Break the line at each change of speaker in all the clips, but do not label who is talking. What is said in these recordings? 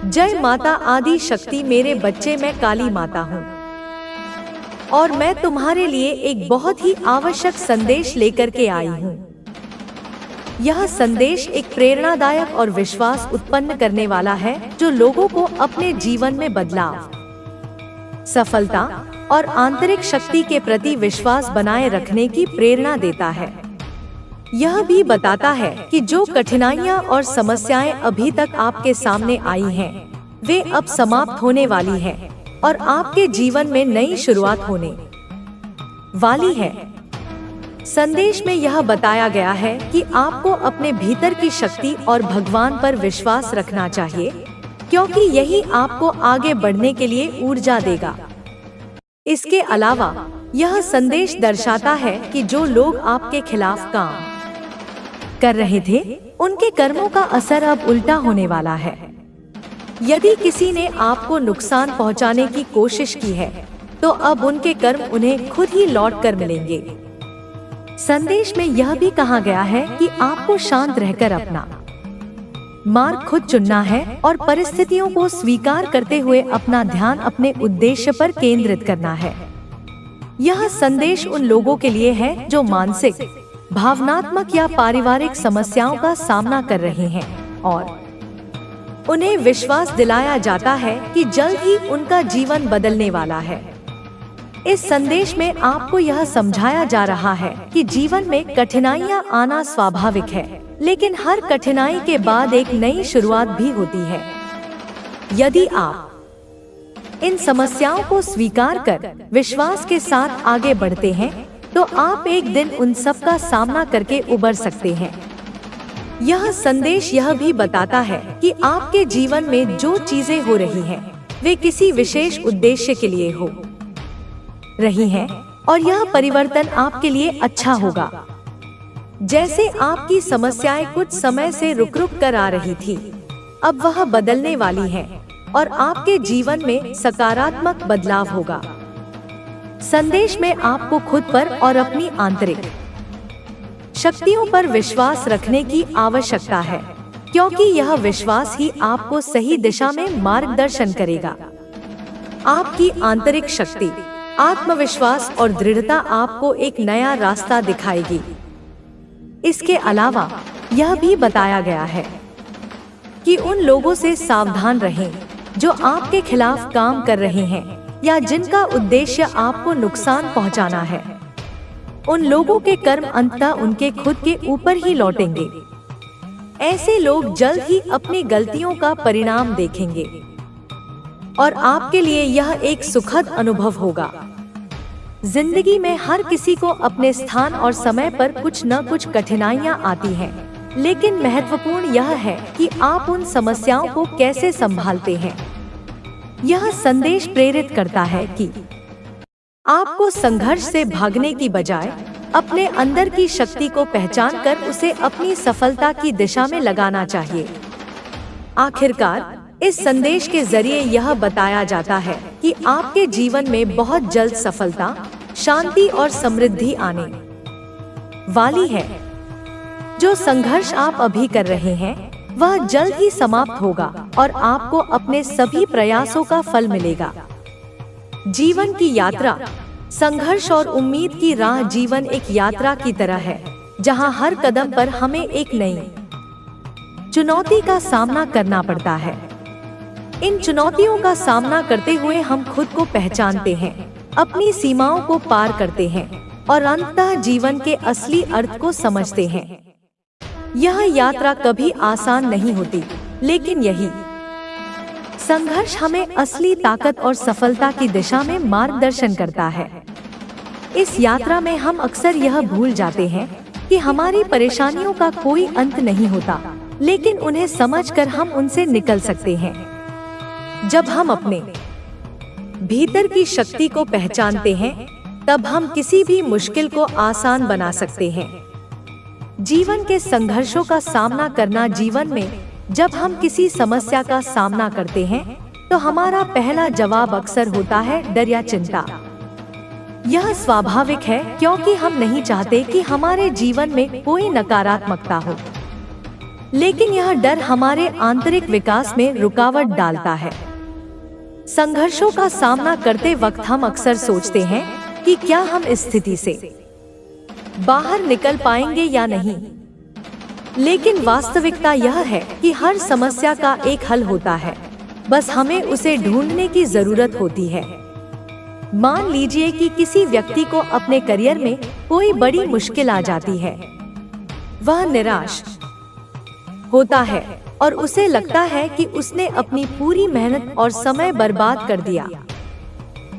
जय माता आदि शक्ति। मेरे बच्चे, मैं काली माता हूँ और मैं तुम्हारे लिए एक बहुत ही आवश्यक संदेश लेकर के आई हूँ। यह संदेश एक प्रेरणादायक और विश्वास उत्पन्न करने वाला है जो लोगों को अपने जीवन में बदलाव, सफलता और आंतरिक शक्ति के प्रति विश्वास बनाए रखने की प्रेरणा देता है। यह भी बताता है कि जो कठिनाइयाँ और समस्याएं अभी तक आपके सामने आई हैं, वे अब समाप्त होने वाली हैं और आपके जीवन में नई शुरुआत होने वाली है। संदेश में यह बताया गया है कि आपको अपने भीतर की शक्ति और भगवान पर विश्वास रखना चाहिए, क्योंकि यही आपको आगे बढ़ने के लिए ऊर्जा देगा। इसके अलावा यह संदेश दर्शाता है कि जो लोग आपके खिलाफ काम कर रहे थे, उनके कर्मों का असर अब उल्टा होने वाला है। यदि किसी ने आपको नुकसान पहुंचाने की कोशिश की है, तो अब उनके कर्म उन्हें खुद ही लौट कर मिलेंगे। संदेश में यह भी कहा गया है कि आपको शांत रहकर अपना मार्ग खुद चुनना है और परिस्थितियों को स्वीकार करते हुए अपना ध्यान अपने उद्देश्य पर केंद्रित करना है। यह संदेश उन लोगों के लिए है जो मानसिक, भावनात्मक या पारिवारिक समस्याओं का सामना कर रहे हैं और उन्हें विश्वास दिलाया जाता है कि जल्द ही उनका जीवन बदलने वाला है। इस संदेश में आपको यह समझाया जा रहा है कि जीवन में कठिनाइयां आना स्वाभाविक है, लेकिन हर कठिनाई के बाद एक नई शुरुआत भी होती है। यदि आप इन समस्याओं को स्वीकार कर विश्वास के साथ आगे बढ़ते हैं, तो आप एक दिन उन सब का सामना करके उबर सकते हैं। यह संदेश यह भी बताता है कि आपके जीवन में जो चीजें हो रही हैं, वे किसी विशेष उद्देश्य के लिए हो रही हैं और यह परिवर्तन आपके लिए अच्छा होगा। जैसे आपकी समस्याएं कुछ समय से रुक रुक कर आ रही थी, अब वह बदलने वाली है और आपके जीवन में सकारात्मक बदलाव होगा। संदेश में आपको खुद पर और अपनी आंतरिक शक्तियों पर विश्वास रखने की आवश्यकता है, क्योंकि यह विश्वास ही आपको सही दिशा में मार्गदर्शन करेगा। आपकी आंतरिक शक्ति, आत्मविश्वास और दृढ़ता आपको एक नया रास्ता दिखाएगी। इसके अलावा यह भी बताया गया है कि उन लोगों से सावधान रहें जो आपके खिलाफ काम कर रहे हैं या जिनका उद्देश्य आपको नुकसान पहुंचाना है। उन लोगों के कर्म अंततः उनके खुद के ऊपर ही लौटेंगे। ऐसे लोग जल्द ही अपनी गलतियों का परिणाम देखेंगे और आपके लिए यह एक सुखद अनुभव होगा। जिंदगी में हर किसी को अपने स्थान और समय पर कुछ न कुछ कठिनाइयां आती हैं, लेकिन महत्वपूर्ण यह है कि आप उन समस्याओं को कैसे संभालते हैं। यह संदेश प्रेरित करता है कि आपको संघर्ष से भागने की बजाय अपने अंदर की शक्ति को पहचान कर उसे अपनी सफलता की दिशा में लगाना चाहिए। आखिरकार इस संदेश के जरिए यह बताया जाता है कि आपके जीवन में बहुत जल्द सफलता, शांति और समृद्धि आने वाली है। जो संघर्ष आप अभी कर रहे हैं, वह जल्द ही समाप्त होगा और आपको अपने सभी प्रयासों का फल मिलेगा। जीवन की यात्रा, संघर्ष और उम्मीद की राह जीवन एक यात्रा की तरह है, जहां हर कदम पर हमें एक नई चुनौती का सामना करना पड़ता है। इन चुनौतियों का सामना करते हुए हम खुद को पहचानते हैं, अपनी सीमाओं को पार करते हैं और अंततः जीवन के असली अर्थ को समझते हैं। यह यात्रा कभी आसान नहीं होती, लेकिन यही संघर्ष हमें असली ताकत और सफलता की दिशा में मार्गदर्शन करता है। इस यात्रा में हम अक्सर यह भूल जाते हैं कि हमारी परेशानियों का कोई अंत नहीं होता, लेकिन उन्हें समझकर हम उनसे निकल सकते हैं। जब हम अपने भीतर की शक्ति को पहचानते हैं, तब हम किसी भी मुश्किल को आसान बना सकते हैं। जीवन के संघर्षों का सामना करना, जीवन में जब हम किसी समस्या का सामना करते हैं, तो हमारा पहला जवाब अक्सर होता है डर या चिंता। यह स्वाभाविक है, क्योंकि हम नहीं चाहते कि हमारे जीवन में कोई नकारात्मकता हो। लेकिन यह डर हमारे आंतरिक विकास में रुकावट डालता है। संघर्षों का सामना करते वक्त हम अक्सर सोचते हैं कि क्या हम इस स्थिति से बाहर निकल पाएंगे या नहीं। लेकिन वास्तविकता यह है कि हर समस्या का एक हल होता है, बस हमें उसे ढूंढने की जरूरत होती है। मान लीजिए कि किसी व्यक्ति को अपने करियर में कोई बड़ी मुश्किल आ जाती है। वह निराश होता है और उसे लगता है कि उसने अपनी पूरी मेहनत और समय बर्बाद कर दिया।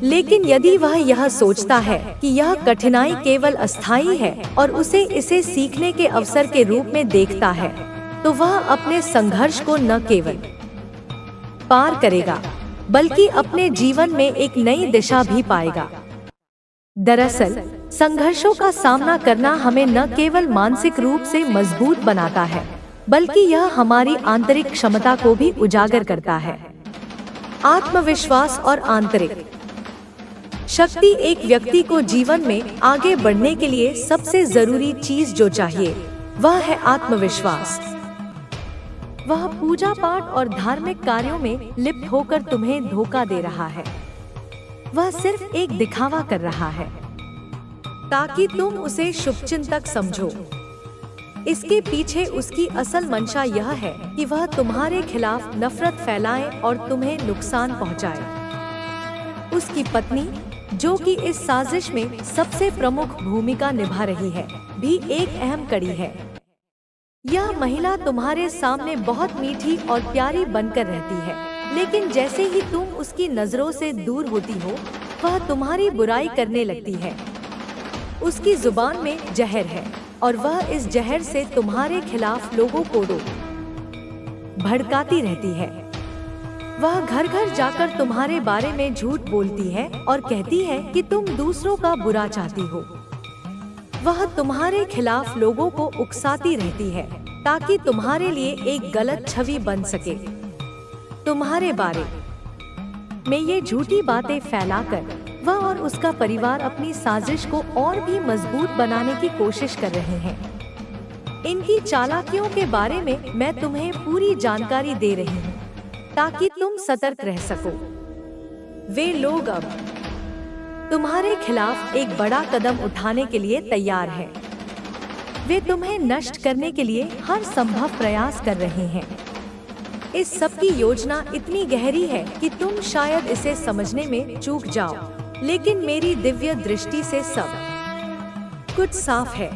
लेकिन यदि वह यह सोचता है कि यह कठिनाई केवल अस्थायी है और उसे इसे सीखने के अवसर के रूप में देखता है, तो वह अपने संघर्ष को न केवल पार करेगा बल्कि अपने जीवन में एक नई दिशा भी पाएगा। दरअसल संघर्षों का सामना करना हमें न केवल मानसिक रूप से मजबूत बनाता है, बल्कि यह हमारी आंतरिक क्षमता को भी उजागर करता है। आत्मविश्वास और आंतरिक शक्ति एक व्यक्ति को जीवन में आगे बढ़ने के लिए सबसे जरूरी चीज जो चाहिए वह है आत्मविश्वास। वह पूजा पाठ और धार्मिक कार्यों में लिप्त होकर तुम्हें धोखा दे रहा है। वह सिर्फ एक दिखावा कर रहा है ताकि तुम उसे शुभचिंतक समझो। इसके पीछे उसकी असल मंशा यह है कि वह तुम्हारे खिलाफ नफरत फैलाए और तुम्हें नुकसान पहुंचाए। उसकी पत्नी, जो कि इस साजिश में सबसे प्रमुख भूमिका निभा रही है, भी एक अहम कड़ी है। यह महिला तुम्हारे सामने बहुत मीठी और प्यारी बनकर रहती है, लेकिन जैसे ही तुम उसकी नजरों से दूर होती हो, वह तुम्हारी बुराई करने लगती है। उसकी जुबान में जहर है और वह इस जहर से तुम्हारे खिलाफ लोगों को भड़काती रहती है। वह घर घर जाकर तुम्हारे बारे में झूठ बोलती है और कहती है कि तुम दूसरों का बुरा चाहती हो। वह तुम्हारे खिलाफ लोगों को उकसाती रहती है ताकि तुम्हारे लिए एक गलत छवि बन सके। तुम्हारे बारे में ये झूठी बातें फैलाकर वह और उसका परिवार अपनी साजिश को और भी मजबूत बनाने की कोशिश कर रहे हैं। इनकी चालाकियों के बारे में मैं तुम्हें पूरी जानकारी दे रही हूँ ताकि तुम सतर्क रह सको। वे लोग अब तुम्हारे खिलाफ एक बड़ा कदम उठाने के लिए तैयार हैं। वे तुम्हें नष्ट करने के लिए हर संभव प्रयास कर रहे हैं। इस सब की योजना इतनी गहरी है कि तुम शायद इसे समझने में चूक जाओ, लेकिन मेरी दिव्य दृष्टि से सब कुछ साफ है।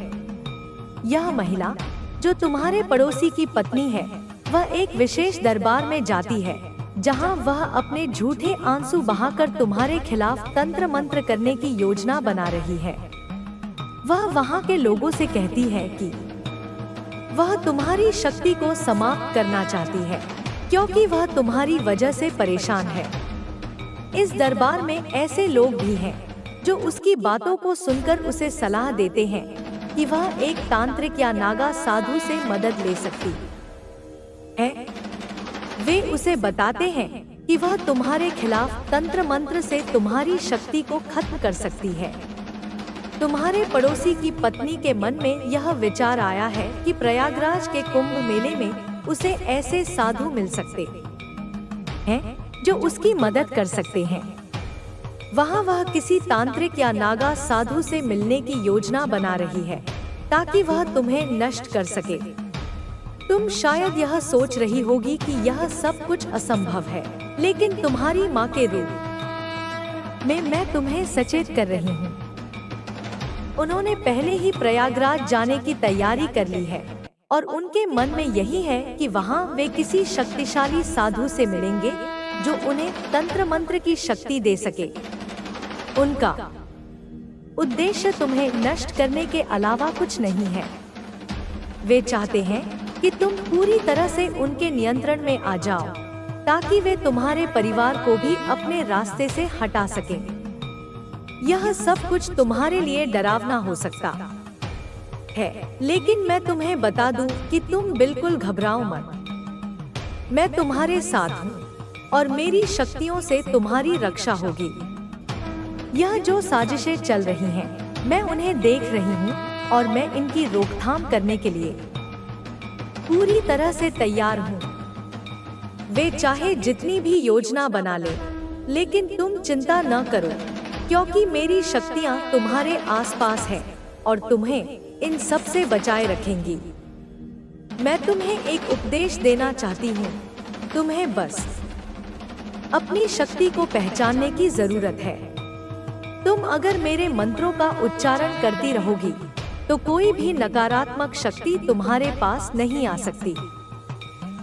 यह महिला, जो तुम्हारे पड़ोसी की पत्नी है, वह एक विशेष दरबार में जाती है जहां वह अपने झूठे आंसू बहाकर तुम्हारे खिलाफ तंत्र मंत्र करने की योजना बना रही है। वह वहां के लोगों से कहती है कि वह तुम्हारी शक्ति को समाप्त करना चाहती है क्योंकि वह तुम्हारी वजह से परेशान है। इस दरबार में ऐसे लोग भी हैं जो उसकी बातों को सुनकर उसे सलाह देते हैं कि वह एक तांत्रिक या नागा साधु से मदद ले सकती है। वे उसे बताते हैं कि वह तुम्हारे खिलाफ तंत्र मंत्र से तुम्हारी शक्ति को खत्म कर सकती है। तुम्हारे पड़ोसी की पत्नी के मन में यह विचार आया है कि प्रयागराज के कुंभ मेले में उसे ऐसे साधु मिल सकते हैं जो उसकी मदद कर सकते हैं। वहाँ वह किसी तांत्रिक या नागा साधु से मिलने की योजना बना रही है ताकि वह तुम्हें नष्ट कर सके। तुम शायद यह सोच रही होगी कि यह सब कुछ असंभव है, लेकिन तुम्हारी माँ के रूप में मैं तुम्हें सचेत कर रही हूँ। उन्होंने पहले ही प्रयागराज जाने की तैयारी कर ली है और उनके मन में यही है कि वहाँ वे किसी शक्तिशाली साधु से मिलेंगे जो उन्हें तंत्र मंत्र की शक्ति दे सके। उनका उद्देश्य तुम्हें नष्ट करने के अलावा कुछ नहीं है। वे चाहते हैं कि तुम पूरी तरह से उनके नियंत्रण में आ जाओ ताकि वे तुम्हारे परिवार को भी अपने रास्ते से हटा सकें। यह सब कुछ तुम्हारे लिए डरावना हो सकता है, लेकिन मैं तुम्हें बता दूं कि तुम बिल्कुल घबराओ मत। मैं तुम्हारे साथ हूँ और मेरी शक्तियों से तुम्हारी रक्षा होगी। यह जो साजिशें चल रही हैं, मैं उन्हें देख रही हूँ और मैं इनकी रोकथाम करने के लिए पूरी तरह से तैयार हूँ। वे चाहे जितनी भी योजना बना ले, लेकिन तुम चिंता न करो, क्योंकि मेरी शक्तियाँ तुम्हारे आसपास हैं और तुम्हें इन सब से बचाए रखेंगी। मैं तुम्हें एक उपदेश देना चाहती हूँ। तुम्हें बस अपनी शक्ति को पहचानने की जरूरत है। तुम अगर मेरे मंत्रों का उच्चारण करती रहोगी तो कोई भी नकारात्मक शक्ति तुम्हारे पास नहीं आ सकती।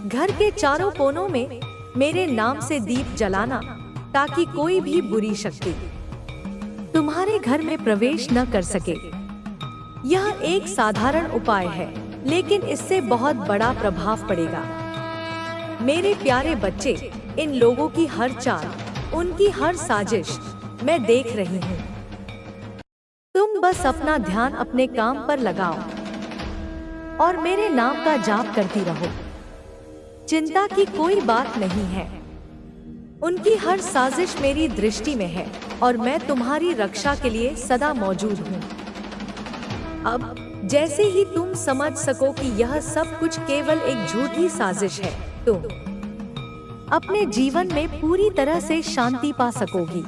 घर के चारों कोनों में मेरे नाम से दीप जलाना, ताकि कोई भी बुरी शक्ति तुम्हारे घर में प्रवेश न कर सके। यह एक साधारण उपाय है, लेकिन इससे बहुत बड़ा प्रभाव पड़ेगा। मेरे प्यारे बच्चे, इन लोगों की हर चाल, उनकी हर साजिश मैं देख रही हूँ। तुम बस अपना ध्यान अपने काम पर लगाओ और मेरे नाम का जाप करती रहो। चिंता की कोई बात नहीं है। उनकी हर साजिश मेरी दृष्टि में है और मैं तुम्हारी रक्षा के लिए सदा मौजूद हूँ। अब जैसे ही तुम समझ सको कि यह सब कुछ केवल एक झूठी साजिश है, तो अपने जीवन में पूरी तरह से शांति पा सकोगी।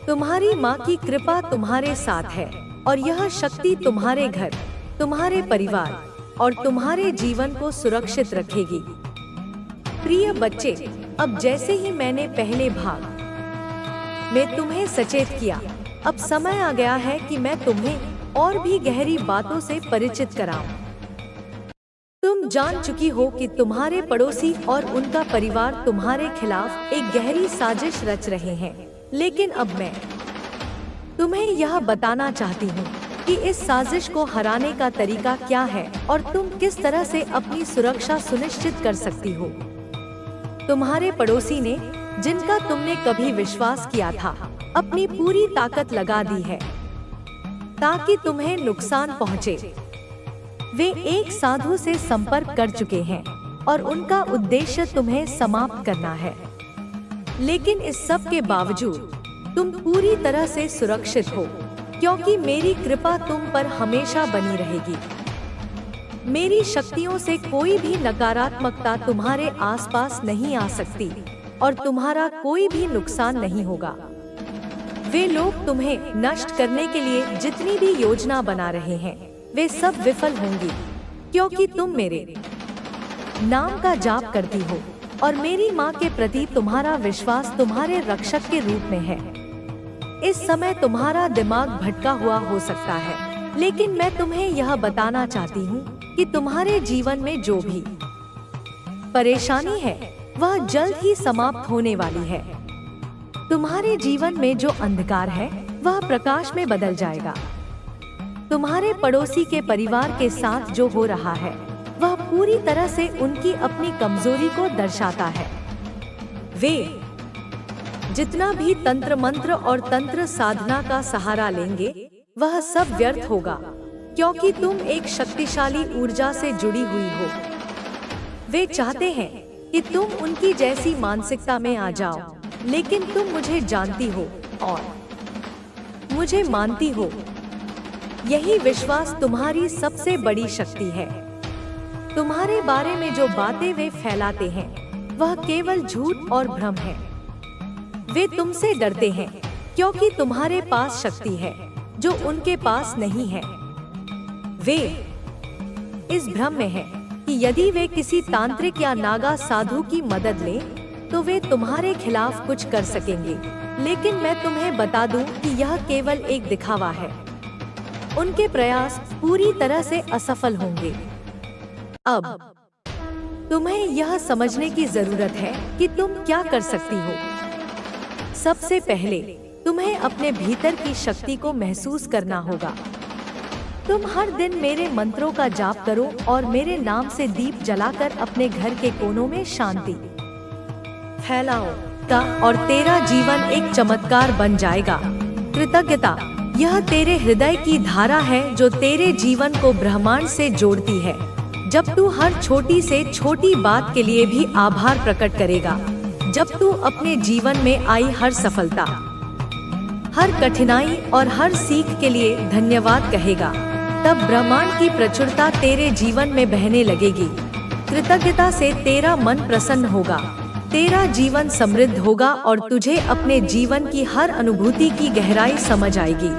तुम्हारी माँ की कृपा तुम्हारे साथ है और यह शक्ति तुम्हारे घर, तुम्हारे परिवार और तुम्हारे जीवन को सुरक्षित रखेगी। प्रिय बच्चे, अब जैसे ही मैंने पहले भाग में तुम्हें सचेत किया, अब समय आ गया है कि मैं तुम्हें और भी गहरी बातों से परिचित कराऊं। तुम जान चुकी हो कि तुम्हारे पड़ोसी और उनका परिवार तुम्हारे खिलाफ एक गहरी साजिश रच रहे हैं, लेकिन अब मैं तुम्हें यह बताना चाहती हूँ कि इस साजिश को हराने का तरीका क्या है और तुम किस तरह से अपनी सुरक्षा सुनिश्चित कर सकती हो। तुम्हारे पड़ोसी ने, जिनका तुमने कभी विश्वास किया था, अपनी पूरी ताकत लगा दी है ताकि तुम्हें नुकसान पहुंचे। वे एक साधु से संपर्क कर चुके हैं और उनका उद्देश्य तुम्हें समाप्त करना है। लेकिन इस सब के बावजूद तुम पूरी तरह से सुरक्षित हो, क्योंकि मेरी कृपा तुम पर हमेशा बनी रहेगी। मेरी शक्तियों से कोई भी नकारात्मकता तुम्हारे आसपास नहीं आ सकती और तुम्हारा कोई भी नुकसान नहीं होगा। वे लोग तुम्हें नष्ट करने के लिए जितनी भी योजना बना रहे हैं, वे सब विफल होंगी, क्योंकि तुम मेरे नाम का जाप करती हो और मेरी माँ के प्रति तुम्हारा विश्वास तुम्हारे रक्षक के रूप में है। इस समय तुम्हारा दिमाग भटका हुआ हो सकता है, लेकिन मैं तुम्हें यह बताना चाहती हूँ कि तुम्हारे जीवन में जो भी परेशानी है, वह जल्द ही समाप्त होने वाली है। तुम्हारे जीवन में जो अंधकार है, वह प्रकाश में बदल जाएगा। तुम्हारे पड़ोसी के परिवार के साथ जो हो रहा है, वह पूरी तरह से उनकी अपनी कमजोरी को दर्शाता है। वे जितना भी तंत्र मंत्र और तंत्र साधना का सहारा लेंगे, वह सब व्यर्थ होगा, क्योंकि तुम एक शक्तिशाली ऊर्जा से जुड़ी हुई हो। वे चाहते हैं कि तुम उनकी जैसी मानसिकता में आ जाओ, लेकिन तुम मुझे जानती हो और मुझे मानती हो। यही विश्वास तुम्हारी सबसे बड़ी शक्ति है। तुम्हारे बारे में जो बातें वे फैलाते हैं, वह केवल झूठ और भ्रम है। वे तुमसे डरते हैं क्योंकि तुम्हारे पास शक्ति है जो उनके पास नहीं है। वे इस भ्रम में हैं कि यदि वे किसी तांत्रिक या नागा साधु की मदद लें, तो वे तुम्हारे खिलाफ कुछ कर सकेंगे। लेकिन मैं तुम्हें बता दूं कि यह केवल एक दिखावा है। उनके प्रयास पूरी तरह से असफल होंगे। अब तुम्हें यह समझने की जरूरत है कि तुम क्या कर सकती हो। सबसे पहले तुम्हें अपने भीतर की शक्ति को महसूस करना होगा। तुम हर दिन मेरे मंत्रों का जाप करो और मेरे नाम से दीप जलाकर अपने घर के कोनों में शांति फैलाओ और तेरा जीवन एक चमत्कार बन जाएगा। कृतज्ञता, यह तेरे हृदय की धारा है जो तेरे जीवन को ब्रह्मांड से जोड़ती है। जब तू हर छोटी से छोटी बात के लिए भी आभार प्रकट करेगा, जब तू अपने जीवन में आई हर सफलता, हर कठिनाई और हर सीख के लिए धन्यवाद कहेगा, तब ब्रह्मांड की प्रचुरता तेरे जीवन में बहने लगेगी। कृतज्ञता से तेरा मन प्रसन्न होगा, तेरा जीवन समृद्ध होगा और तुझे अपने जीवन की हर अनुभूति की गहराई समझ आएगी।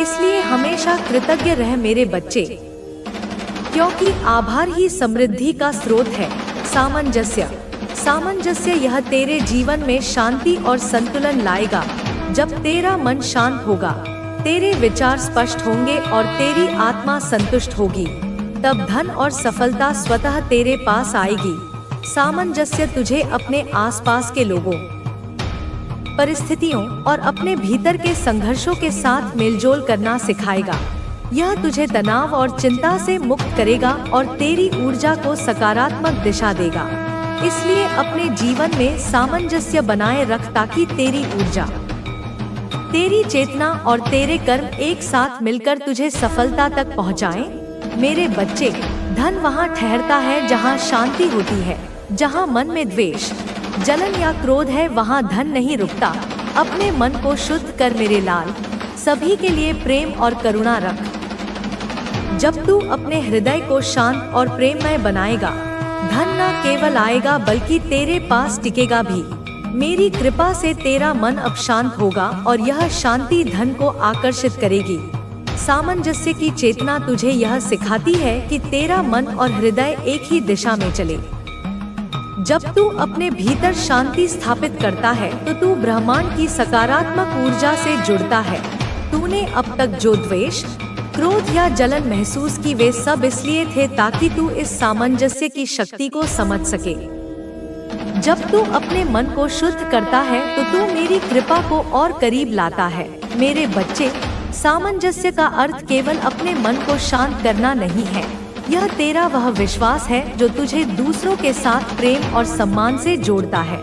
इसलिए हमेशा कृतज्ञ रह मेरे बच्चे, क्योंकि आभार ही समृद्धि का स्रोत है। सामंजस्य, सामंजस्य यह तेरे जीवन में शांति और संतुलन लाएगा। जब तेरा मन शांत होगा, तेरे विचार स्पष्ट होंगे और तेरी आत्मा संतुष्ट होगी, तब धन और सफलता स्वतः तेरे पास आएगी। सामंजस्य तुझे अपने आसपास के लोगों, परिस्थितियों और अपने भीतर के संघर्षों के साथ मेलजोल करना सिखाएगा। यह तुझे तनाव और चिंता से मुक्त करेगा और तेरी ऊर्जा को सकारात्मक दिशा देगा। इसलिए अपने जीवन में सामंजस्य बनाए रख ताकि तेरी ऊर्जा, तेरी चेतना और तेरे कर्म एक साथ मिलकर तुझे सफलता तक पहुँचाएं। मेरे बच्चे, धन वहाँ ठहरता है जहाँ शांति होती है। जहाँ मन में द्वेष, जलन या क्रोध है वहाँ धन नहीं रुकता। अपने मन को शुद्ध कर मेरे लाल, सभी के लिए प्रेम और करुणा रख। जब तू अपने हृदय को शांत और प्रेममय बनाएगा, धन न केवल आएगा बल्कि तेरे पास टिकेगा भी। मेरी कृपा से तेरा मन अब शांत होगा और यह शांति धन को आकर्षित करेगी। सामंजस्य की चेतना तुझे यह सिखाती है कि तेरा मन और हृदय एक ही दिशा में चले। जब तू अपने भीतर शांति स्थापित करता है तो तू ब्रह्मांड की सकारात्मक ऊर्जा से जुड़ता है। तूने अब तक जो द्वेष, क्रोध या जलन महसूस की वे सब इसलिए थे ताकि तू इस सामंजस्य की शक्ति को समझ सके। जब तू अपने मन को शुद्ध करता है तो तू मेरी कृपा को और करीब लाता है। मेरे बच्चे, सामंजस्य का अर्थ केवल अपने मन को शांत करना नहीं है। यह तेरा वह विश्वास है जो तुझे दूसरों के साथ प्रेम और सम्मान से जोड़ता है।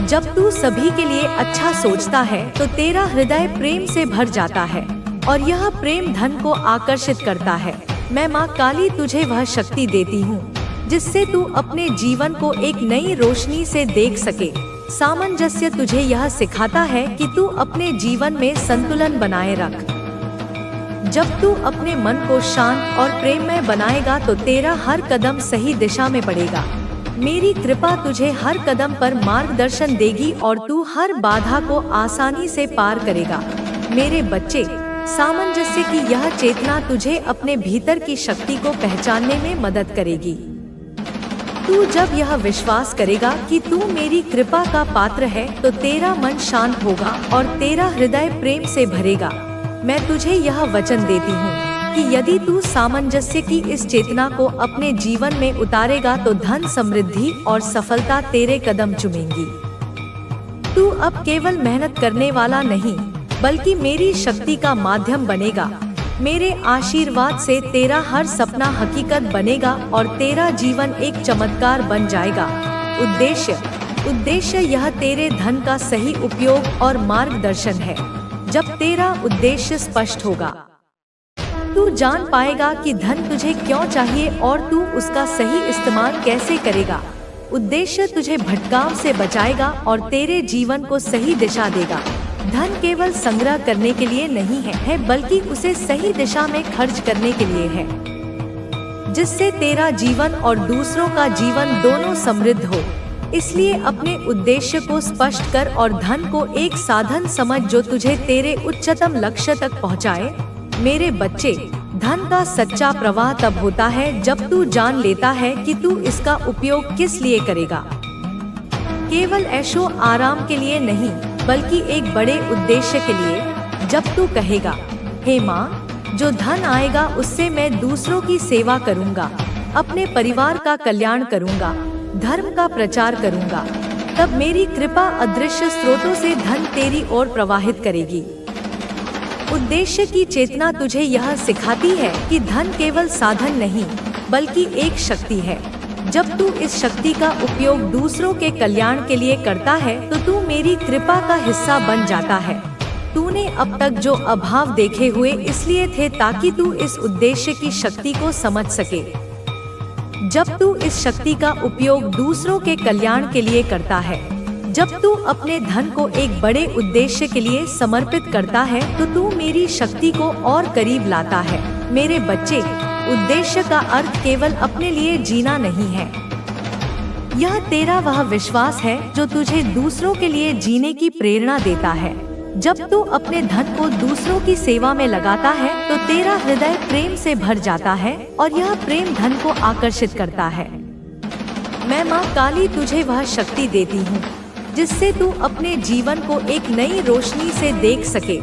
जब तू सभी के लिए अच्छा सोचता है तो तेरा हृदय प्रेम से भर जाता है और यह प्रेम धन को आकर्षित करता है। मैं माँ काली तुझे वह शक्ति देती हूँ जिससे तू अपने जीवन को एक नई रोशनी से देख सके। सामंजस्य तुझे यह सिखाता है कि तू अपने जीवन में संतुलन बनाए रख। जब तू अपने मन को शांत और प्रेममय बनाएगा तो तेरा हर कदम सही दिशा में बढ़ेगा। मेरी कृपा तुझे हर कदम पर मार्गदर्शन देगी और तू हर बाधा को आसानी से पार करेगा। मेरे बच्चे, सामंजस्य की यह चेतना तुझे अपने भीतर की शक्ति को पहचानने में मदद करेगी। तू जब यह विश्वास करेगा कि तू मेरी कृपा का पात्र है तो तेरा मन शांत होगा और तेरा हृदय प्रेम से भरेगा। मैं तुझे यह वचन देती हूँ कि यदि तू सामंजस्य की इस चेतना को अपने जीवन में उतारेगा तो धन, समृद्धि और सफलता तेरे कदम चूमेंगी। तू अब केवल मेहनत करने वाला नहीं बल्कि मेरी शक्ति का माध्यम बनेगा। मेरे आशीर्वाद से तेरा हर सपना हकीकत बनेगा और तेरा जीवन एक चमत्कार बन जाएगा। उद्देश्य यह तेरे धन का सही उपयोग और मार्गदर्शन है। जब तेरा उद्देश्य स्पष्ट होगा, तू जान पाएगा कि धन तुझे क्यों चाहिए और तू उसका सही इस्तेमाल कैसे करेगा। उद्देश्य तुझे भटकाव से बचाएगा और तेरे जीवन को सही दिशा देगा। धन केवल संग्रह करने के लिए नहीं है बल्कि उसे सही दिशा में खर्च करने के लिए है, जिससे तेरा जीवन और दूसरों का जीवन दोनों समृद्ध हो। इसलिए अपने उद्देश्य को स्पष्ट कर और धन को एक साधन समझ जो तुझे तेरे उच्चतम लक्ष्य तक पहुंचाए। मेरे बच्चे, धन का सच्चा प्रवाह तब होता है जब तू जान लेता है कि तू इसका उपयोग किस लिए करेगा। केवल ऐशो आराम के लिए नहीं बल्कि एक बड़े उद्देश्य के लिए। जब तू कहेगा, हे माँ, जो धन आएगा उससे मैं दूसरों की सेवा करूँगा, अपने परिवार का कल्याण करूँगा, धर्म का प्रचार करूँगा, तब मेरी कृपा अदृश्य स्रोतों से धन तेरी ओर प्रवाहित करेगी। उद्देश्य की चेतना तुझे यह सिखाती है कि धन केवल साधन नहीं बल्कि एक शक्ति है। जब तू इस शक्ति का उपयोग दूसरों के कल्याण के लिए करता है तो तू मेरी कृपा का हिस्सा बन जाता है। तूने अब तक जो अभाव देखे हुए इसलिए थे ताकि तू इस उद्देश्य की शक्ति को समझ सके। जब तू इस शक्ति का उपयोग दूसरों के कल्याण के लिए करता है, जब तू अपने धन को एक बड़े उद्देश्य के लिए समर्पित करता है तो तू मेरी शक्ति को और करीब लाता है। मेरे बच्चे, उद्देश्य का अर्थ केवल अपने लिए जीना नहीं है। यह तेरा वह विश्वास है जो तुझे दूसरों के लिए जीने की प्रेरणा देता है। जब तू अपने धन को दूसरों की सेवा में लगाता है तो तेरा हृदय प्रेम से भर जाता है और यह प्रेम धन को आकर्षित करता है। मैं माँ काली तुझे वह शक्ति देती हूँ जिससे तू अपने जीवन को एक नई रोशनी से देख सके।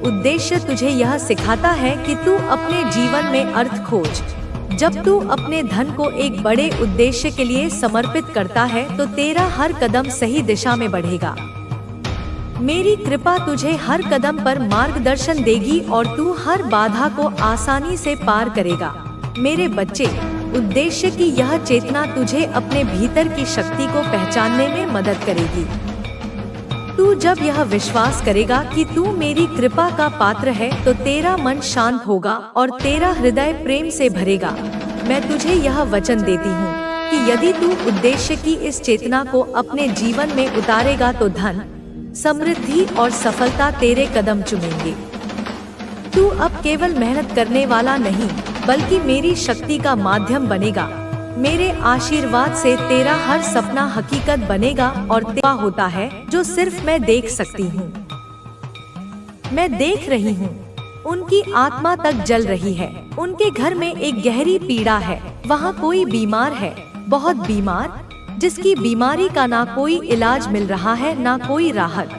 उद्देश्य तुझे यह सिखाता है कि तू अपने जीवन में अर्थ खोज। जब तू अपने धन को एक बड़े उद्देश्य के लिए समर्पित करता है तो तेरा हर कदम सही दिशा में बढ़ेगा। मेरी कृपा तुझे हर कदम पर मार्गदर्शन देगी और तू हर बाधा को आसानी से पार करेगा। मेरे बच्चे, उद्देश्य की यह चेतना तुझे अपने भीतर की शक्ति को पहचानने में मदद करेगी। तू जब यह विश्वास करेगा कि तू मेरी कृपा का पात्र है तो तेरा मन शांत होगा और तेरा हृदय प्रेम से भरेगा। मैं तुझे यह वचन देती हूँ कि यदि तू उद्देश्य की इस चेतना को अपने जीवन में उतारेगा तो धन, समृद्धि और सफलता तेरे कदम चूमेंगे। तू अब केवल मेहनत करने वाला नहीं बल्कि मेरी शक्ति का माध्यम बनेगा। मेरे आशीर्वाद से तेरा हर सपना हकीकत बनेगा और तेरा होता है जो सिर्फ मैं देख सकती हूँ। मैं देख रही हूँ, उनकी आत्मा तक जल रही है। उनके घर में एक गहरी पीड़ा है। वहाँ कोई बीमार है, बहुत बीमार, जिसकी बीमारी का ना कोई इलाज मिल रहा है ना कोई राहत।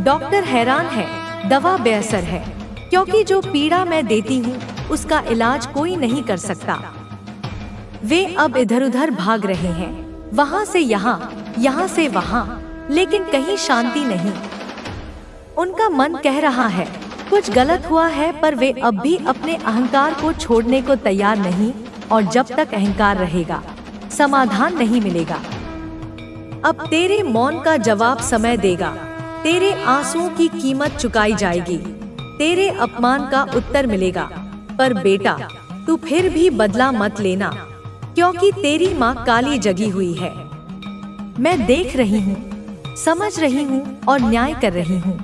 डॉक्टर हैरान है, दवा बेअसर है, क्योंकि जो पीड़ा मैं देती हूँ उसका इलाज कोई नहीं कर सकता। वे अब इधर उधर भाग रहे हैं, वहाँ से यहाँ, यहाँ से वहाँ, लेकिन कहीं शांति नहीं। उनका मन कह रहा है कुछ गलत हुआ है, पर वे अब भी अपने अहंकार को छोड़ने को तैयार नहीं, और जब तक अहंकार रहेगा समाधान नहीं मिलेगा। अब तेरे मौन का जवाब समय देगा। तेरे आंसुओं की कीमत चुकाई जाएगी, तेरे अपमान का उत्तर मिलेगा। पर बेटा, तू फिर भी बदला मत लेना, क्योंकि तेरी माँ काली जगी हुई है। मैं देख रही हूँ, समझ रही हूँ और न्याय कर रही हूँ।